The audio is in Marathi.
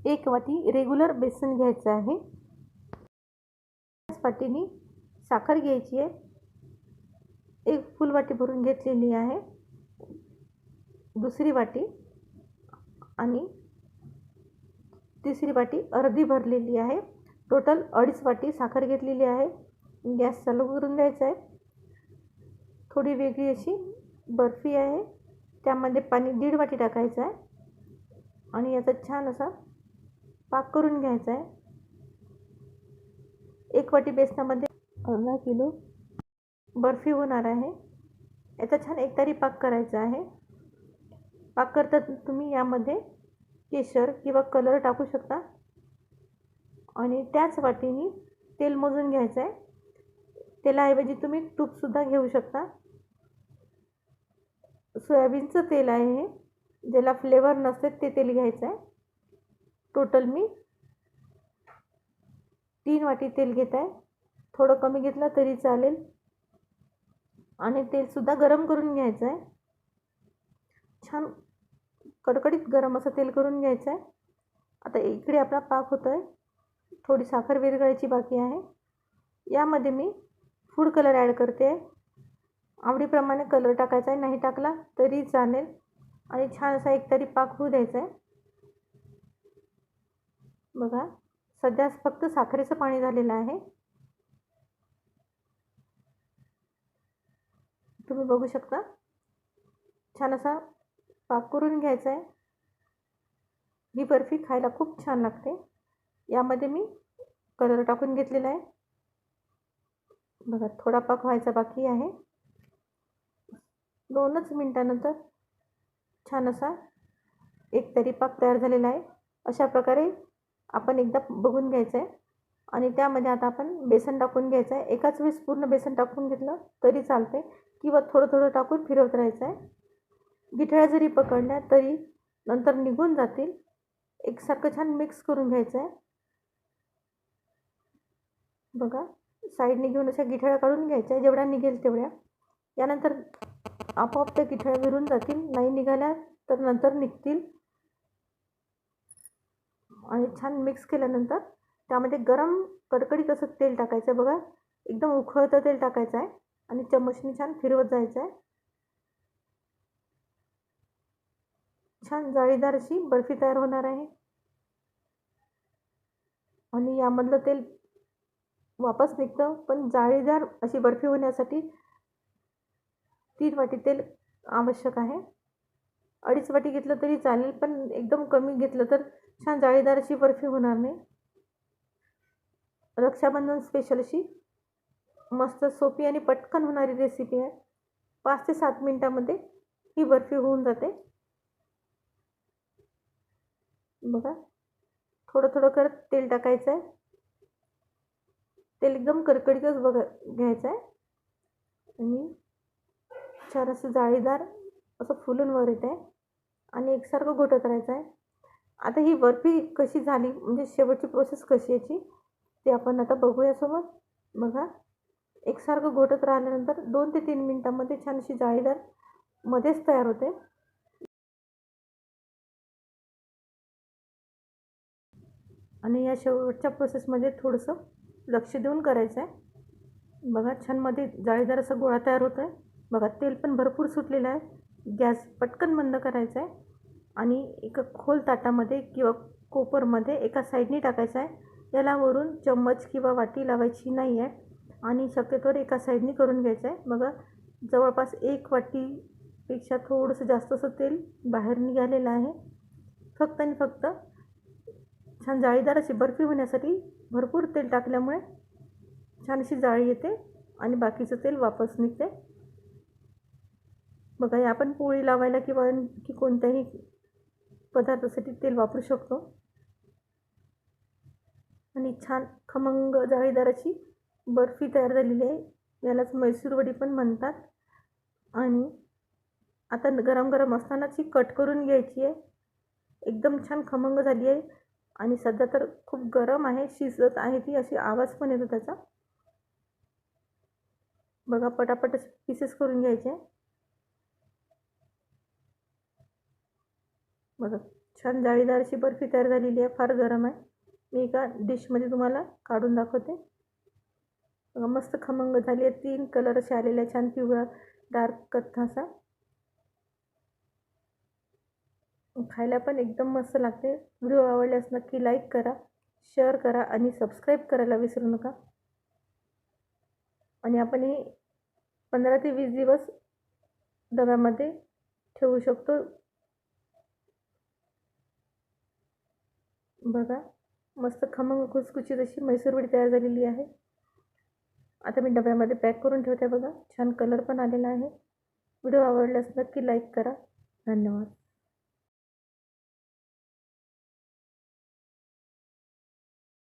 1 वाटी रेग्युलर बेसन घ्यायचं आहे। त्याच वाटीने साखर घ्यायची आहे, 1 फुल वाटी भरून घेतलेली आहे, दुसरी वाटी आणि तिसरी वाटी अर्धी भरलेली आहे। टोटल 2.5 वाटी साखर घेतलेली आहे। गॅस चालू करून द्यायचा आहे। थोडी वेगळी अशी बर्फी आहे, त्यामध्ये पाणी 1.5 वाटी टाकायचं आहे आणि याचा छान असा पाक करून घ्यायचा आहे। 1 वाटी बेसनामध्ये अर्धा किलो बर्फी होणार आहे। याचा छान एकतारी पाक करायचा आहे। पाक करताना तुम्ही यामध्ये केशर किंवा कलर टाकू शकता आणि त्याच वाटीने तेल मोजून घ्यायचं आहे। तेलाऐवजी तुम्ही तूपसुद्धा घेऊ शकता। सोयाबीनचं तेल आहे हे, ज्याला फ्लेवर नसते ते तेल घ्यायचं आहे। टोटल मी 3 वाटी तेल घेत आहे, थोडं कमी घेतलं तरी चालेल आणि तेलसुद्धा गरम करून घ्यायचं आहे। छान कडकडीत गरम असं तेल करून घ्यायचं आहे। आता इकडे आपला पाक होतो आहे, थोडी साखर विरघळायची बाकी आहे। यामध्ये मी फूड कलर ॲड करते आहे। आवडीप्रमाणे कलर टाकायचा आहे, नाही टाकला तरी चालेल आणि छान असा एकतरी पाक होऊ द्यायचा आहे। बघा, सध्या फक्त साखरेचं पाणी झालेलं आहे, तुम्ही बघू शकता। छान असा पाक करून घ्यायचा आहे। ही बर्फी खायला खूप छान लागते। यामध्ये मी कलर टाकून घेतलेला आहे। बघा, थोडा पाक व्हायचा बाकी आहे। 2च मिनिटानंतर छान असा एकतरी पाक तयार झालेला आहे। अशा प्रकारे आपण एकदा बघून घ्यायचं आहे आणि त्यामध्ये आता आपण बेसन टाकून घ्यायचं आहे। एकाच वेळेस पूर्ण बेसन टाकून घेतलं तरी चालते किंवा थोडं थोडं टाकून फिरवत राहायचं आहे। गिठळ्या जरी पकडल्या तरी नंतर निघून जातील। एकसारखं छान मिक्स करून घ्यायचं आहे। बघा, साईडने घेऊन अशा गिठळ्या काढून घ्यायच्या, जेवढ्या निघेल तेवढ्या। यानंतर आपोआप त्या गिठळ्या विरून जातील, नाही निघाल्या तर नंतर निघतील। आणि छान मिक्स केल्यानंतर त्यामध्ये गरम कडकडीत असं तेल टाकायचं। बघा, एकदम उकळतं तेल टाकायचं आहे आणि चमचने छान फिरवत जायचं आहे। छान जाळीदार अशी बर्फी तयार होणार आहे आणि यामधलं तेल वापस निघतं, पण जाळीदार अशी बर्फी होण्यासाठी 3 वाटी तेल आवश्यक आहे। 2.5 वाटी घेतलं तरी चालेल, पण एकदम कमी घेतलं तर छान जाळीदार अशी बर्फी होणार नाही। रक्षाबंधन स्पेशल अशी मस्त सोपी आणि पटकन होणारी रेसिपी आहे। 5 ते 7 मिनिटांमध्ये ही बर्फी होऊन जाते। बघा, थोडं थोडं करत तेल टाकायचं आहे। तेल एकदम कडकडीतच घ्यायचं आहे आणि छान असं जाळीदार असं फुलून वर येत आहे आणि एकसारखं घोटत राहायचं आहे। आता ही बर्फी कशी झाली, म्हणजे शेवटची प्रोसेस कशी याची ते आपण आता बघूया सोबत। बघा, एकसारखं घोटत राहिल्यानंतर 2 ते 3 मिनिटांमध्ये छान अशी जाळीदार मध्येच तयार होते आणि या शेवटच्या प्रोसेसमध्ये थोडंसं लक्ष देऊन करायचं आहे। बघा, छान मध्ये जाळीदार असा गोळा तयार होतो आहे। बघा, तेल पण भरपूर सुटलेलं आहे। गॅस पटकन बंद करायचा आहे आणि एका खोल ताटामध्ये किंवा कोपरमध्ये एका साईडने टाकायचं आहे। याला वरून चम्मच किंवा वाटी लावायची नाही आहे आणि शक्यतोवर एका साईडने करून घ्यायचं आहे। बघा, जवळपास 1 वाटीपेक्षा थोडंसं जास्त असं तेल बाहेर निघालेलं आहे। फक्त आणि फक्त छान जाळीदार अशी बर्फी होण्यासाठी भरपूर तेल टाकल्यामुळे छान अशी जाळी येते आणि बाकीचं तेल वापस निघते। बघा, आपण पोळी लावायला किंवा कोणत्याही पदार्थासाठी तेल वापरू शकतो आणि छान खमंग जाळीदार अशी बर्फी तयार झालेली आहे। यालाच मैसूर वडी पण म्हणतात आणि आता गरम गरम असतानाच ही कट करून घ्यायची आहे। एकदम छान खमंग झाली आहे आणि सध्या तर खूप गरम आहे, शिजत आहे ती, अशी आवाज पण येतो त्याचा। बघा, पटापट पीसेस करून घ्यायचे। बघा, छान जाळीदार अशी बर्फी तयार झालेली आहे. फार गरम आहे. मी एका डिशमध्ये तुम्हाला काढून दाखवते. बघा मस्त खमंग झाली आहे. 3 कलर असे आलेले आहे, छान पिवळा, डार्क कथ्था असा. खायला पण एकदम मस्त लागते. व्हिडिओ आवडल्यास नक्की लाईक करा, शेअर करा आणि सबस्क्राईब करायला विसरू नका. आणि आपण ही 15 ते 20 दिवस डब्यामध्ये ठेवू शकतो. बघा मस्त खमंग खुसखुशीत अशी म्हैसूर वडी तयार झालेली आहे. आता मी डब्यामध्ये पॅक करून ठेवते. बघा छान कलर पण आलेला आहे. व्हिडिओ आवडल्यास नक्की लाईक करा. धन्यवाद.